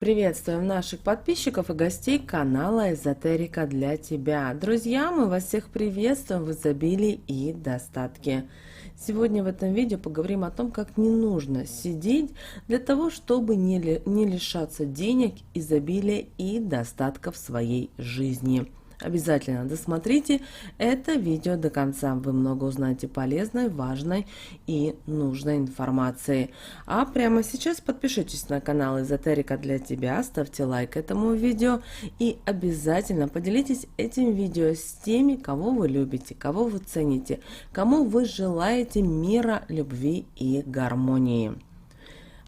Приветствуем наших подписчиков и гостей канала Эзотерика для тебя. Друзья, мы вас всех приветствуем в изобилии и достатке. Сегодня в этом видео поговорим о том, как не нужно сидеть для того, чтобы не лишаться денег, изобилия и достатка в своей жизни. Обязательно досмотрите это видео до конца. Вы много узнаете полезной, важной и нужной информации. А прямо сейчас подпишитесь на канал Эзотерика для тебя, ставьте лайк этому видео и обязательно поделитесь этим видео с теми, кого вы любите, кого вы цените, кому вы желаете мира, любви и гармонии.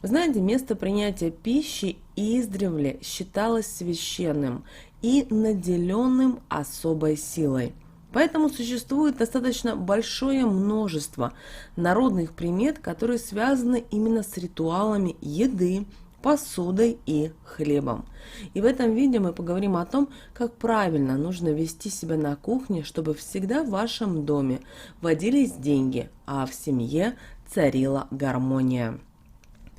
Вы знаете, место принятия пищи издревле считалось священным и наделенным особой силой. Поэтому существует достаточно большое множество народных примет, которые связаны именно с ритуалами еды, посудой и хлебом. И в этом видео мы поговорим о том, как правильно нужно вести себя на кухне, чтобы всегда в вашем доме водились деньги, а в семье царила гармония.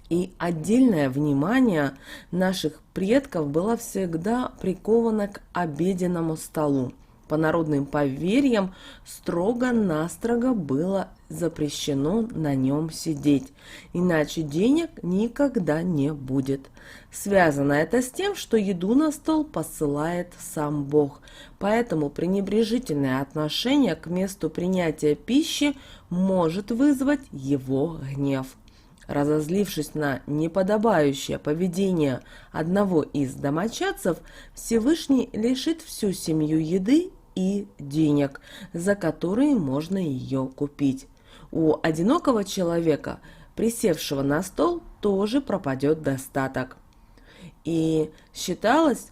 И отдельное внимание наших предков было всегда приковано к обеденному столу. По народным поверьям строго-настрого было запрещено на нем сидеть, иначе денег никогда не будет. Связано это с тем, что еду на стол посылает сам Бог, поэтому пренебрежительное отношение к месту принятия пищи может вызвать его гнев. Разозлившись на неподобающее поведение одного из домочадцев, Всевышний лишит всю семью еды и денег, за которые можно ее купить. У одинокого человека, присевшего на стол, тоже пропадет достаток. И считалось,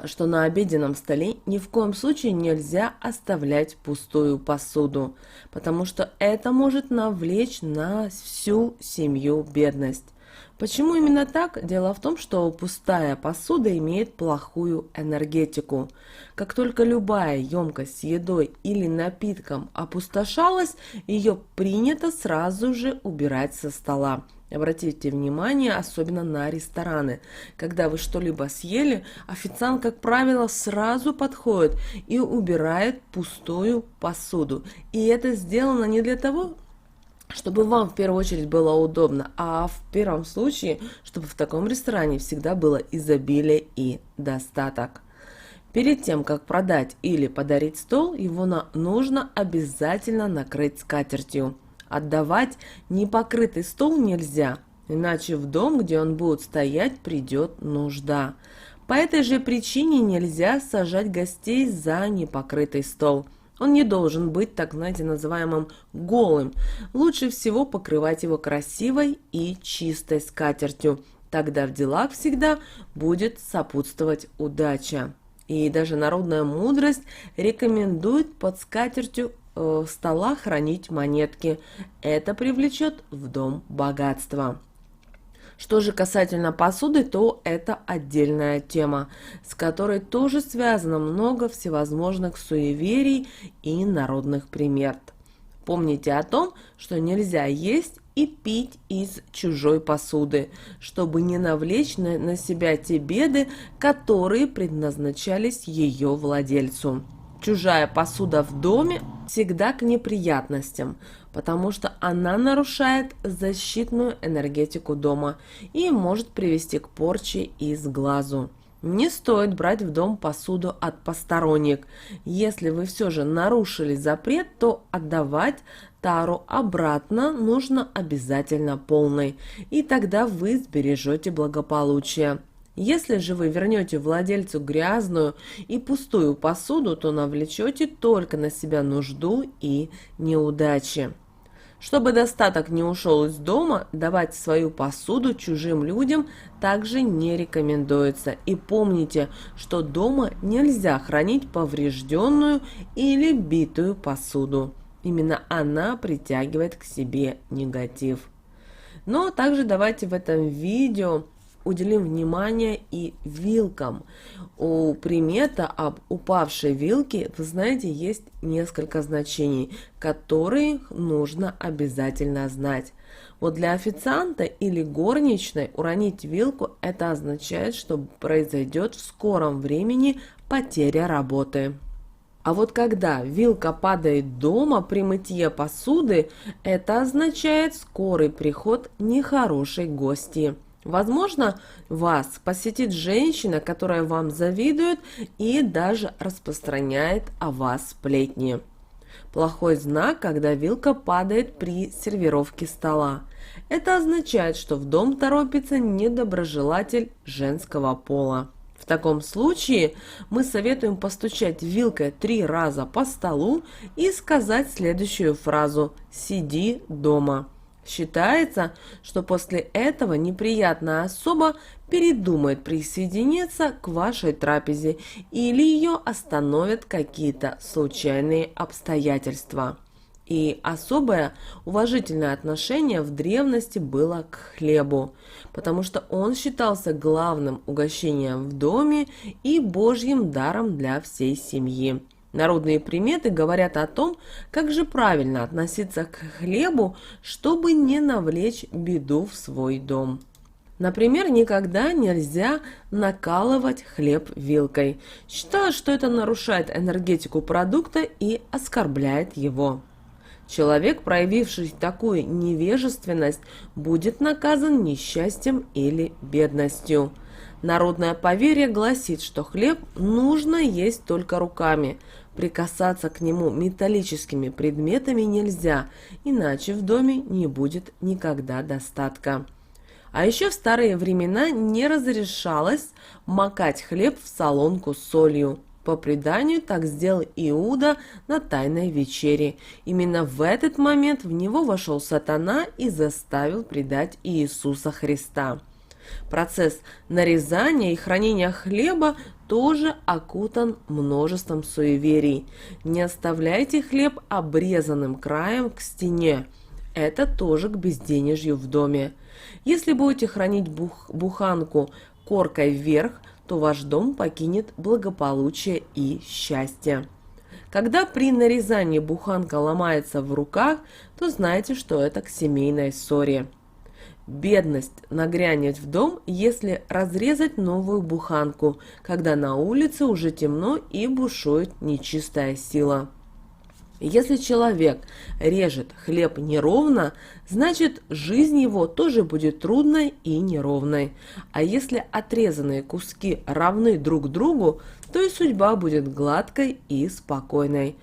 что на обеденном столе ни в коем случае нельзя оставлять пустую посуду, потому что это может навлечь на всю семью бедность. Почему именно так? Дело в том, что пустая посуда имеет плохую энергетику. Как только любая емкость с едой или напитком опустошалась, ее принято сразу же убирать со стола. Обратите внимание, особенно на рестораны. Когда вы что-либо съели, официант, как правило, сразу подходит и убирает пустую посуду. И это сделано не для того, чтобы вам в первую очередь было удобно, а в первом случае, чтобы в таком ресторане всегда было изобилие и достаток. Перед тем, как продать или подарить стол, его нужно обязательно накрыть скатертью. Отдавать непокрытый стол нельзя, иначе в дом, где он будет стоять, придет нужда. По этой же причине нельзя сажать гостей за непокрытый стол. Он не должен быть, так знаете, называемым голым. Лучше всего покрывать его красивой и чистой скатертью. Тогда в делах всегда будет сопутствовать удача. И даже народная мудрость рекомендует под скатертью стола хранить монетки. Это привлечет в дом богатство. Что же касательно посуды, то это отдельная тема, с которой тоже связано много всевозможных суеверий и народных примет. Помните о том, что нельзя есть и пить из чужой посуды, чтобы не навлечь на себя те беды, которые предназначались ее владельцу. Чужая посуда в доме всегда к неприятностям, потому что она нарушает защитную энергетику дома и может привести к порче и сглазу. Не стоит брать в дом посуду от посторонних. Если вы все же нарушили запрет, то отдавать тару обратно нужно обязательно полной, и тогда вы сбережете благополучие. Если же вы вернете владельцу грязную и пустую посуду, то навлечете только на себя нужду и неудачи. Чтобы достаток не ушел из дома, давать свою посуду чужим людям также не рекомендуется. И помните, что дома нельзя хранить поврежденную или битую посуду. Именно она притягивает к себе негатив. Но также давайте в этом видео уделим внимание и вилкам. У примета об упавшей вилке, вы знаете, есть несколько значений, которые нужно обязательно знать. Вот для официанта или горничной уронить вилку – это означает, что произойдет в скором времени потеря работы. А вот когда вилка падает дома при мытье посуды, это означает скорый приход нехорошей гости. Возможно, вас посетит женщина, которая вам завидует и даже распространяет о вас сплетни. Плохой знак, когда вилка падает при сервировке стола. Это означает, что в дом торопится недоброжелатель женского пола. В таком случае мы советуем постучать вилкой 3 раза по столу и сказать следующую фразу «Сиди дома». Считается, что после этого неприятная особа передумает присоединиться к вашей трапезе или ее остановят какие-то случайные обстоятельства. И особое уважительное отношение в древности было к хлебу, потому что он считался главным угощением в доме и божьим даром для всей семьи. Народные приметы говорят о том, как же правильно относиться к хлебу, чтобы не навлечь беду в свой дом. Например, никогда нельзя накалывать хлеб вилкой. Считалось, что это нарушает энергетику продукта и оскорбляет его. Человек, проявивший такую невежественность, будет наказан несчастьем или бедностью. Народное поверье гласит, что хлеб нужно есть только руками. Прикасаться к нему металлическими предметами нельзя, иначе в доме не будет никогда достатка. А еще в старые времена не разрешалось макать хлеб в солонку с солью. По преданию, так сделал Иуда на Тайной вечере. Именно в этот момент в него вошел сатана и заставил предать Иисуса Христа. Процесс нарезания и хранения хлеба тоже окутан множеством суеверий. Не оставляйте хлеб обрезанным краем к стене. Это тоже к безденежью в доме. Если будете хранить буханку коркой вверх, то ваш дом покинет благополучие и счастье. Когда при нарезании буханка ломается в руках, то знайте, что это к семейной ссоре. Бедность нагрянет в дом, если разрезать новую буханку, когда на улице уже темно и бушует нечистая сила. Если человек режет хлеб неровно, значит жизнь его тоже будет трудной и неровной. А если отрезанные куски равны друг другу, то и судьба будет гладкой и спокойной.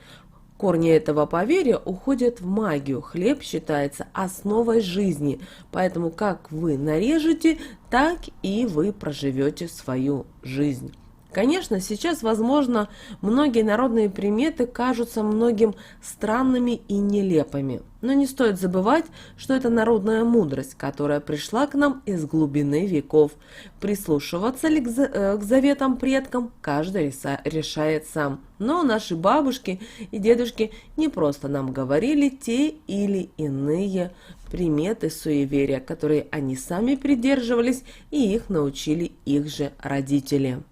Корни этого поверья уходят в магию. Хлеб считается основой жизни, поэтому как вы нарежете, так и вы проживете свою жизнь. Конечно, сейчас, возможно, многие народные приметы кажутся многим странными и нелепыми, но не стоит забывать, что это народная мудрость, которая пришла к нам из глубины веков. Прислушиваться ли к заветам предкам каждый решает сам. Но наши бабушки и дедушки не просто нам говорили те или иные приметы суеверия, которые они сами придерживались и их научили их же родители.